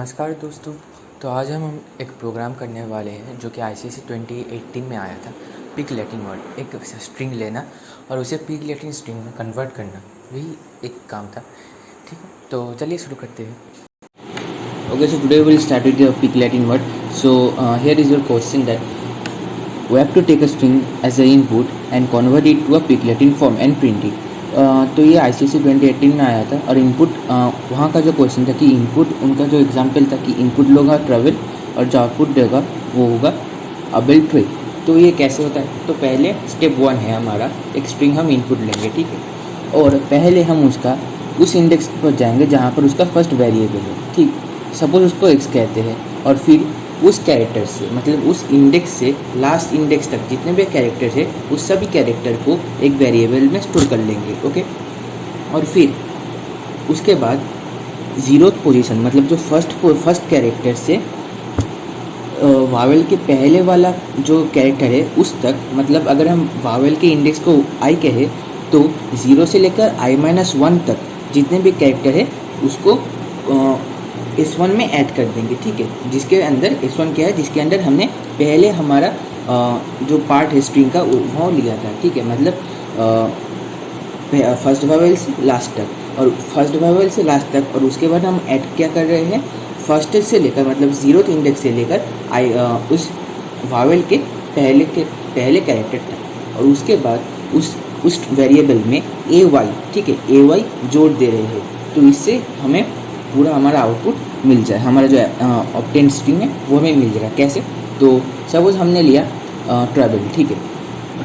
नमस्कार दोस्तों। तो आज हम एक प्रोग्राम करने वाले हैं जो कि आईसीएसई 2018 में आया था। पिक लैटिन वर्ड, एक स्ट्रिंग लेना और उसे पिक लैटिन स्ट्रिंग में कन्वर्ट करना, वही एक काम था। ठीक है, तो चलिए शुरू करते हैं। Okay, so today we'll start with the pick Latin word. So here is your question that we have to take a string as the input and convert it to a pick Latin form and print it. तो ये ICSE 2018 में आया था और input वहाँ का जो question था कि इनपुट उनका जो एग्जाम्पल था कि इनपुट होगा ट्रैवल और जो आउटपुट देगा वो होगा अबेल ट्री। तो ये कैसे होता है? तो पहले स्टेप 1 है हमारा, एक स्ट्रिंग हम इनपुट लेंगे, ठीक है, और पहले हम उसका उस इंडेक्स पर जाएंगे जहाँ पर उसका फर्स्ट वेरिएबल है, ठीक, सपोज उसको एक्स कहते हैं, और फिर उस कैरेक्टर से मतलब उस इंडेक्स से लास्ट इंडेक्स तक जितने भी कैरेक्टर्स है उस सभी कैरेक्टर को एक वेरिएबल में स्टोर कर लेंगे। ओके, और फिर उसके बाद जीरोथ पोजीशन मतलब जो फर्स्ट कैरेक्टर से वावेल के पहले वाला जो कैरेक्टर है उस तक, मतलब अगर हम वावेल के इंडेक्स को आई कहे तो 0 से लेकर i-1 तक जितने भी कैरेक्टर है उसको S1 में ऐड कर देंगे, ठीक है, जिसके अंदर S1 क्या है, जिसके अंदर हमने पहले हमारा जो पार्ट है स्ट्रिंग का वो लिया था, ठीक है, मतलब फर्स्ट वावेल से लास्ट तक, और फर्स्ट वावेल से लास्ट तक, और उसके बाद हम ऐड क्या कर रहे हैं, फर्स्ट से लेकर मतलब 0th इंडेक्स से लेकर उस वावेल के पहले कैरेक्टर तक, और उसके बाद उस वेरिएबल में AY, ठीक है, AY जोड़ दे रहे हैं, तो इससे हमें पूरा हमारा आउटपुट मिल जाए, हमारा जो ऑब्टेन स्ट्रिंग है वो हमें मिल जाएगा। कैसे? तो सपोज हमने लिया ट्रैवल, ठीक है,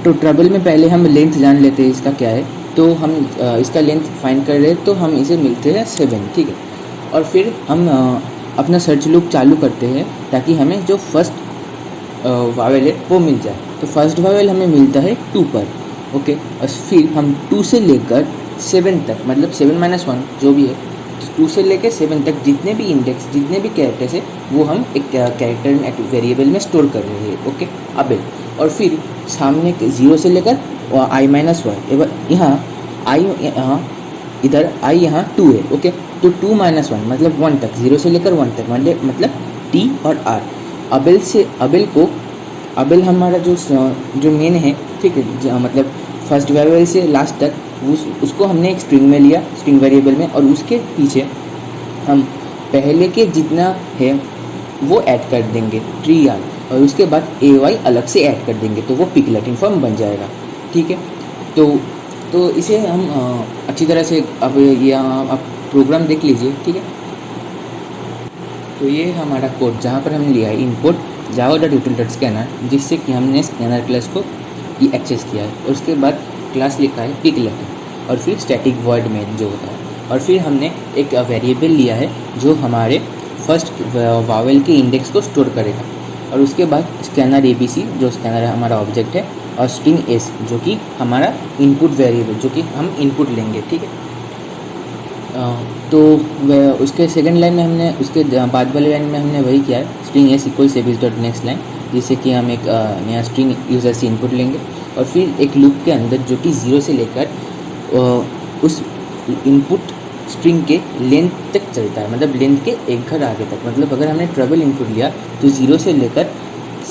तो ट्रैवल में पहले हम लेंथ जान लेते हैं इसका क्या है, तो हम इसका लेंथ फाइंड कर रहे हैं तो हम इसे मिलते हैं 7, ठीक है, और फिर हम अपना सर्च लूप चालू करते हैं ताकि हमें जो फर्स्ट वावेल है वो मिल जाए। तो फर्स्ट वावेल हमें मिलता है 2 पर, ओके, और फिर हम 2 से लेकर 7 तक मतलब 7-1 जो भी है, 2 से लेकर 7 तक जितने भी इंडेक्स जितने भी कैरेक्टर्स है वो हम एक कैरेक्टर में एक वेरिएबल में स्टोर कर रहे हैं, ओके, अबेल, और फिर सामने 0 से लेकर i-1, यहाँ इधर i यहाँ 2 है, ओके, तो 2-1 मतलब 1 तक, 0 से लेकर 1 तक मतलब t और r। अबेल हमारा जो मेन है, ठीक है, मतलब फर्स्ट वेरिएबल से लास्ट तक उसको हमने एक स्ट्रिंग में लिया, स्ट्रिंग वेरिएबल में, और उसके पीछे हम पहले के जितना है वो ऐड कर देंगे ट्री आर, और उसके बाद AY अलग से ऐड कर देंगे तो वो पिक लैटिन फॉर्म बन जाएगा, ठीक है। तो इसे हम अच्छी तरह से अब आप प्रोग्राम देख लीजिए, ठीक है। तो ये हमारा कोड जहाँ पर हमने लिया है इनपुट java.util.scanner, जिससे कि हमने स्कैनर क्लास को एक्सेस किया है, और उसके बाद क्लास लिखा है पिक लैटिन, और फिर स्टैटिक वर्ड मेन जो होता है, और फिर हमने एक वेरिएबल लिया है जो हमारे फर्स्ट वावेल के इंडेक्स को स्टोर करेगा, और उसके बाद स्कैनर ABC जो स्कैनर है हमारा ऑब्जेक्ट है, और स्ट्रिंग S जो कि हमारा इनपुट वेरिएबल जो कि हम इनपुट लेंगे, ठीक है। तो उसके सेकंड लाइन में हमने उसके बाद वाले लाइन में हमने वही किया है, string S equals abc dot next line, जिससे कि हम एक नया स्ट्रिंग यूज़र से इनपुट लेंगे, और फिर एक लूप के अंदर जो कि 0 से लेकर उस इनपुट स्ट्रिंग के लेंथ तक चलता है, मतलब लेंथ के एक घर आगे तक, मतलब अगर हमने ट्रैवल इनपुट लिया तो 0 से लेकर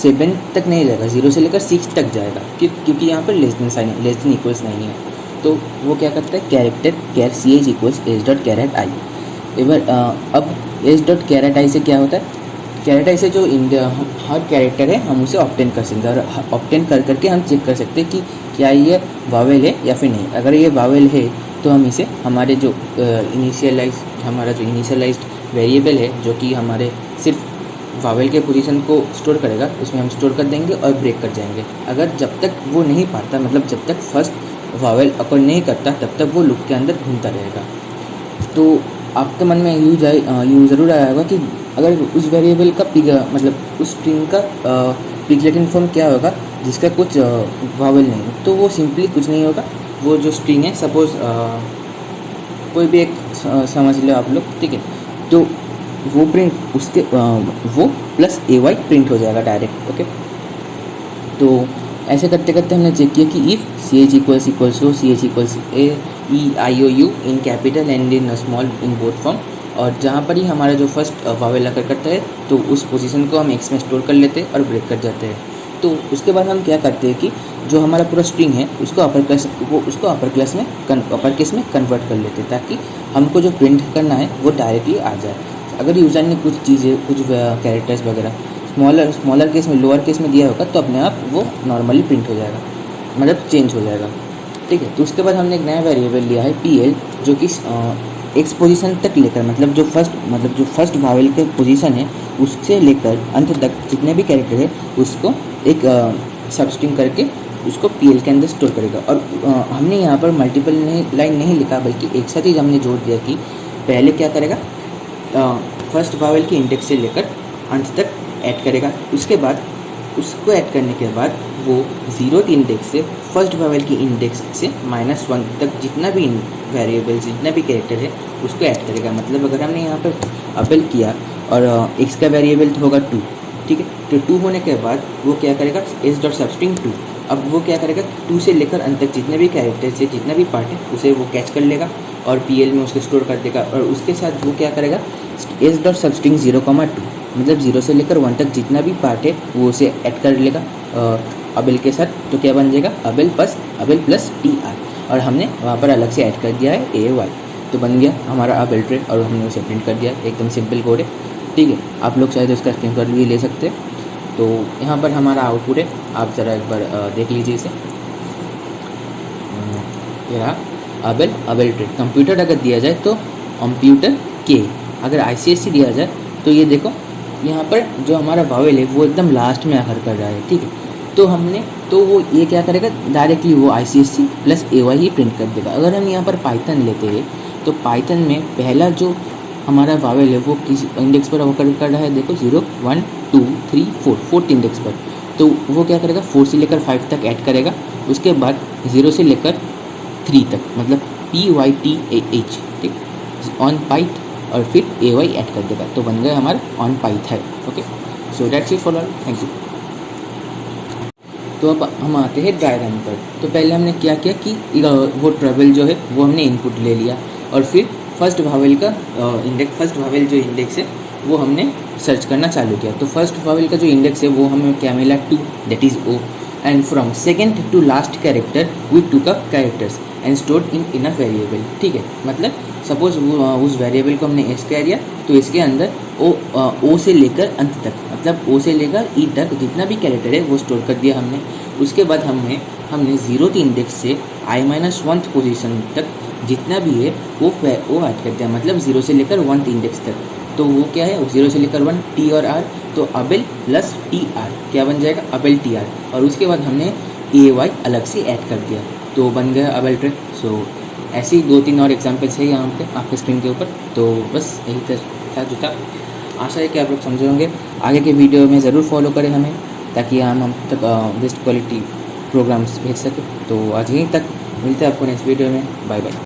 7 तक नहीं जाएगा, 0 से लेकर 6 तक जाएगा, क्योंकि यहाँ पर लेस देन इक्वल्स नहीं है, तो वो क्या करता है, character ch equals h.caret i। अब h.caret i से क्या होता है, कैरेट आई से जो हर कैरेक्टर है हम उसे ऑब्टेन कर सकते हैं, और ऑब्टेन कर करके हम चेक कर सकते हैं कि क्या ये वावेल है या फिर नहीं। अगर ये वावेल है तो हम इसे हमारे जो इनिशियलाइज्ड वेरिएबल है जो कि हमारे सिर्फ वावेल के पोजीशन को स्टोर करेगा उसमें हम स्टोर कर देंगे और ब्रेक कर जाएंगे। अगर जब तक वो नहीं पाता, मतलब जब तक फर्स्ट वावेल अकर नहीं करता तब तक वो लूप के अंदर घूमता रहेगा। तो आपके मन में यूँ ज़रूर आया होगा कि अगर उस वेरिएबल का मतलब उस स्ट्रिंग का पिक लैटिन फॉर्म क्या होगा जिसका कुछ वावेल नहीं है, तो वो सिंपली कुछ नहीं होगा, वो जो स्ट्रिंग है सपोज कोई भी एक समझ लो आप लोग, ठीक है, तो वो प्रिंट उसके वो प्लस AY प्रिंट हो जाएगा डायरेक्ट, ओके। तो ऐसे करते करते हमने चेक किया कि if ch equals ch equals a e i o u in capital and in small in both form, और जहाँ पर ही हमारा जो फर्स्ट वावेल अकर करता है तो उस पोजीशन को हम एक्स में स्टोर कर लेते हैं और ब्रेक कर जाते हैं। तो उसके बाद हम क्या करते हैं कि जो हमारा पूरा स्ट्रिंग है उसको अपर केस में कन्वर्ट कर लेते हैं, ताकि हमको जो प्रिंट करना है वो डायरेक्टली आ जाए। अगर यूज़र ने कुछ चीज़ें, कुछ कैरेक्टर्स वगैरह स्मॉलर केस में, लोअर केस में दिया होगा तो अपने आप वो नॉर्मली प्रिंट हो जाएगा, मतलब चेंज हो जाएगा। ठीक है, तो उसके बाद हमने एक नया वेरिएबल लिया है PL, जो कि एक्स पोजीशन तक लेकर, मतलब जो फर्स्ट वावेल के पोजीशन है उससे लेकर अंत तक जितने भी कैरेक्टर है उसको एक सबस्ट्रिंग करके उसको PL के अंदर स्टोर करेगा। और हमने यहाँ पर मल्टीपल लाइन नहीं लिखा, बल्कि एक साथ ही हमने जोड़ दिया कि पहले क्या करेगा, फर्स्ट वावेल के इंडेक्स से लेकर अंत तक ऐड करेगा। उसके बाद उसको ऐड करने के बाद वो 0th इंडेक्स से फर्स्ट वावेल की इंडेक्स से -1 तक जितना भी वेरिएबल, जितना भी कैरेक्टर है उसको ऐड करेगा। मतलब अगर हमने यहाँ पर अबेल किया और x का वेरिएबल तो होगा 2, ठीक है, तो 2 होने के बाद वो क्या करेगा, s.substring 2। अब वो क्या करेगा, 2 से लेकर अंत तक जितने भी कैरेक्टर से जितना भी पार्ट है उसे वो कैच कर लेगा और PL में उसको स्टोर कर देगा। और उसके साथ वो क्या करेगा, s.substring 0,2, मतलब 0 से लेकर 1 तक जितना भी पार्ट है वो उसे ऐड कर लेगा अबेल के साथ। तो क्या बन जाएगा, अबेल प्लस TR, और हमने वहाँ पर अलग से ऐड कर दिया है AY। तो बन गया हमारा अबेल ट्री और हमने उसे प्रिंट कर दिया। एकदम सिंपल कोड है, ठीक है। आप लोग चाहे तो इसका स्क्रीनशॉट भी ले सकते हैं। तो यहाँ पर हमारा आउटपुट है, आप ज़रा एक बार देख लीजिए इसे। ये रहा अबेल ट्री। कंप्यूटर अगर दिया जाए तो कंप्यूटर के, अगर ICSE दिया जाए तो ये देखो यहाँ पर जो हमारा वावेल है वो एकदम लास्ट में आकर कर रहा है, ठीक है। तो वो ये क्या करेगा, डायरेक्टली वो ICSE प्लस AY ही प्रिंट कर देगा। अगर हम यहाँ पर पाइथन लेते हैं तो पाइथन में पहला जो हमारा वावेल है वो किस इंडेक्स पर होकर कर रहा है, देखो 0 1 2 3 4, फोर्थ इंडेक्स पर। तो वो क्या करेगा, 4 से लेकर 5 तक ऐड करेगा। उसके बाद 0 से लेकर 3 तक, मतलब PYTAH, ठीक, ऑन पाइथ, और फिर AY ऐड कर देगा। तो बन गया हमारा ऑन पाइथ है। Okay, so that's it for all, thank you. तो अब हम आते हैं डायग्राम पर। तो पहले हमने क्या किया कि वो ट्रेवल जो है वो हमने इनपुट ले लिया और फिर फर्स्ट वावेल जो इंडेक्स है वो हमने सर्च करना चालू किया। तो फर्स्ट वावेल का जो इंडेक्स है वो हमें क्या मिला, 2, that is O, and from second to last character we took up characters and stored in a variable, ठीक है। मतलब सपोज उस वेरिएबल को हमने S कह दिया तो इसके अंदर O से लेकर अंत तक, मतलब O से लेकर E तक जितना भी कैरेक्टर है वो स्टोर कर दिया हमने। उसके बाद हमने 0th इंडेक्स से I-1th पोजीशन तक जितना भी है वो ऐड कर दिया, मतलब 0 से लेकर 1th इंडेक्स तक। तो वो क्या है, 0 से लेकर 1, T और R, तो अबेल प्लस TR क्या बन जाएगा, अबेल TR। और उसके बाद हमने AY अलग से ऐड कर दिया, तो बन गया अबेल ट्री। सो ऐसे ही 2-3 और एग्जाम्पल्स है यहाँ पे आपके स्क्रीन के ऊपर। तो बस यही था जो था। आशा है कि आप लोग समझे होंगे। आगे के वीडियो में ज़रूर फॉलो करें हमें, ताकि हम तक बेस्ट क्वालिटी प्रोग्राम्स भेज सकें। तो आज यहीं तक, मिलते हैं आपको नेक्स्ट वीडियो में। Bye bye.